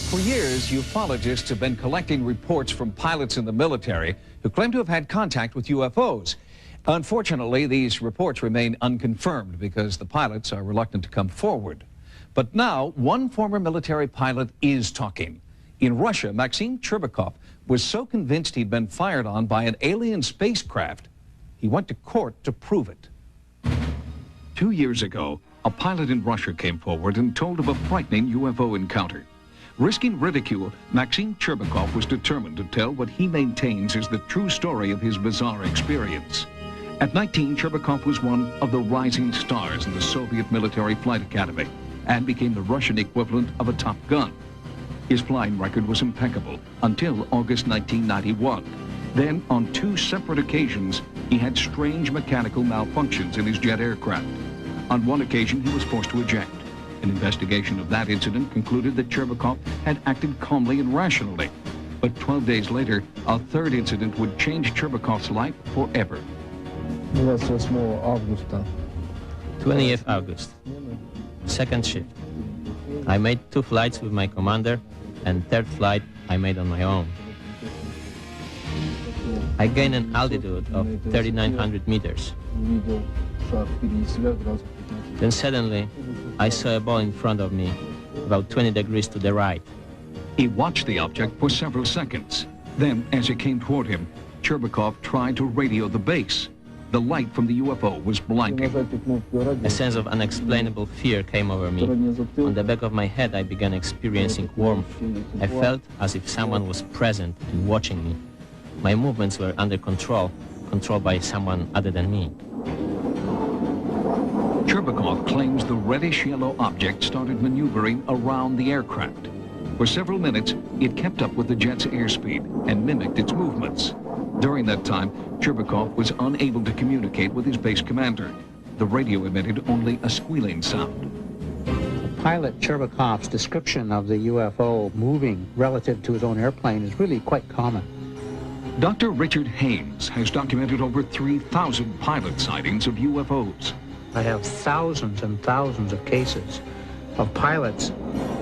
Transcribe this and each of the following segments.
For years, ufologists have been collecting reports from pilots in the military who claim to have had contact with UFOs. Unfortunately, these reports remain unconfirmed because the pilots are reluctant to come forward. But now, one former military pilot is talking. In Russia, Maxim Churbakov was so convinced he'd been fired on by an alien spacecraft, he went to court to prove it. 2 years ago, a pilot in Russia came forward and told of a frightening UFO encounter. Risking ridicule, Maxim Churbakov was determined to tell what he maintains is the true story of his bizarre experience. At 19, Churbakov was one of the rising stars in the Soviet Military Flight Academy and became the Russian equivalent of a Top Gun. His flying record was impeccable until August 1991. Then, on 2 separate occasions, he had strange mechanical malfunctions in his jet aircraft. On one occasion, he was forced to eject. An investigation of that incident concluded that Churbakov had acted calmly and rationally. But 12 days later, a third incident would change Churbakov's life forever. 20th August, second shift. I made 2 flights with my commander, and third flight I made on my own. I gained an altitude of 3,900 meters. Then suddenly, I saw a ball in front of me, about 20 degrees to the right. He watched the object for several seconds. Then, as it came toward him, Churbakov tried to radio the base. The light from the UFO was blinding. A sense of unexplainable fear came over me. On the back of my head, I began experiencing warmth. I felt as if someone was present and watching me. My movements were under control, controlled by someone other than me. Churbakov claims the reddish-yellow object started maneuvering around the aircraft. For several minutes, it kept up with the jet's airspeed and mimicked its movements. During that time, Churbakov was unable to communicate with his base commander. The radio emitted only a squealing sound. Pilot Churbakov's description of the UFO moving relative to his own airplane is really quite common. Dr. Richard Haynes has documented over 3,000 pilot sightings of UFOs. I have thousands and thousands of cases of pilots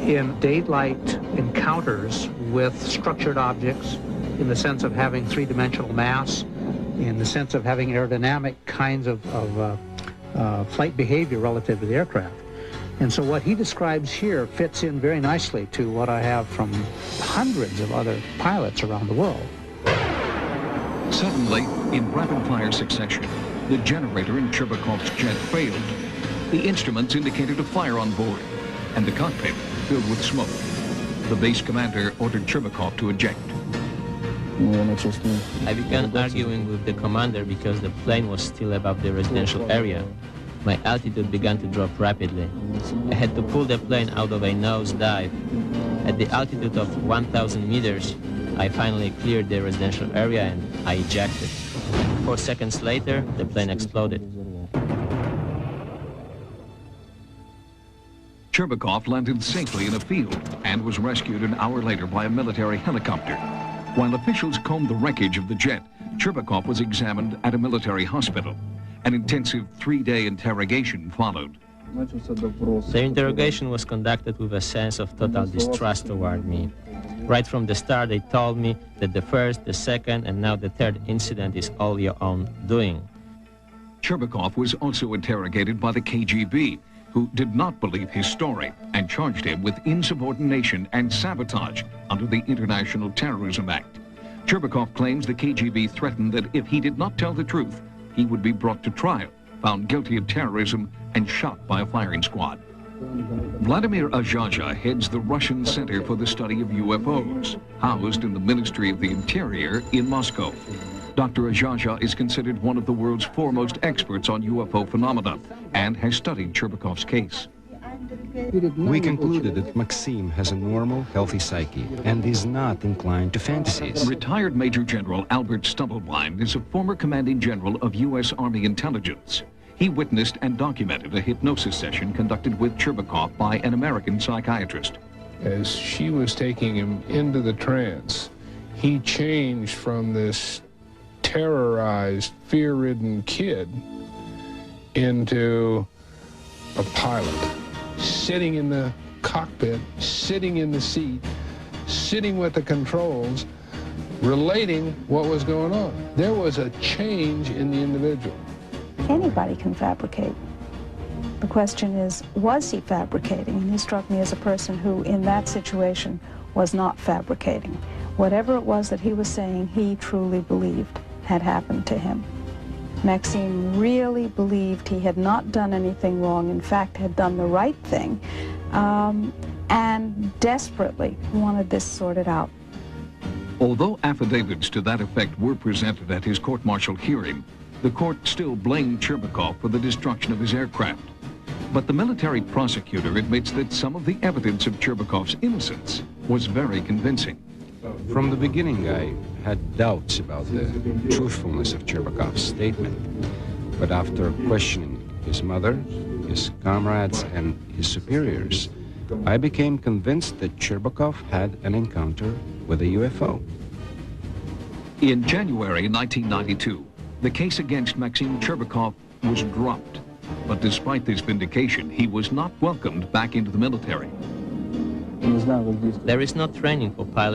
in daylight encounters with structured objects, in the sense of having 3-dimensional mass, in the sense of having aerodynamic kinds of flight behavior relative to the aircraft. And so what he describes here fits in very nicely to what I have from hundreds of other pilots around the world. Suddenly, in rapid-fire succession, the generator in Churbakov's jet failed. The instruments indicated a fire on board, and the cockpit filled with smoke. The base commander ordered Churbakov to eject. I began arguing with the commander because the plane was still above the residential area. My altitude began to drop rapidly. I had to pull the plane out of a nosedive. At the altitude of 1,000 meters, I finally cleared the residential area and I ejected. 4 seconds later, the plane exploded. Churbakov landed safely in a field and was rescued an hour later by a military helicopter. While officials combed the wreckage of the jet, Churbakov was examined at a military hospital. An intensive 3-day interrogation followed. The interrogation was conducted with a sense of total distrust toward me. Right from the start, they told me that the first, the second, and now the third incident is all your own doing. Churbakov was also interrogated by the KGB, who did not believe his story and charged him with insubordination and sabotage under the International Terrorism Act. Churbakov claims the KGB threatened that if he did not tell the truth, he would be brought to trial, found guilty of terrorism, and shot by a firing squad. Vladimir Azhaja heads the Russian Center for the Study of UFOs, housed in the Ministry of the Interior in Moscow. Dr. Azhaja is considered one of the world's foremost experts on UFO phenomena and has studied Churbakov's case. We concluded that Maxim has a normal, healthy psyche and is not inclined to fantasies. Retired Major General Albert Stubblebine is a former commanding general of U.S. Army intelligence. He witnessed and documented a hypnosis session conducted with Churbakov by an American psychiatrist. As she was taking him into the trance, he changed from this terrorized, fear-ridden kid into a pilot, sitting in the cockpit, sitting in the seat, sitting with the controls, relating what was going on. There was a change in the individual. Anybody can fabricate. The question is, was he fabricating? And he struck me as a person who, in that situation, was not fabricating. Whatever it was that he was saying, he truly believed had happened to him. Maxim really believed he had not done anything wrong, in fact, had done the right thing, and desperately wanted this sorted out. Although affidavits to that effect were presented at his court-martial hearing, the court still blamed Churbakov for the destruction of his aircraft. But the military prosecutor admits that some of the evidence of Churbakov's innocence was very convincing. From the beginning, I had doubts about the truthfulness of Churbakov's statement. But after questioning his mother, his comrades, and his superiors, I became convinced that Churbakov had an encounter with a UFO. In January 1992, the case against Maxim Churbakov was dropped. But despite this vindication, he was not welcomed back into the military. There is no training for pilots.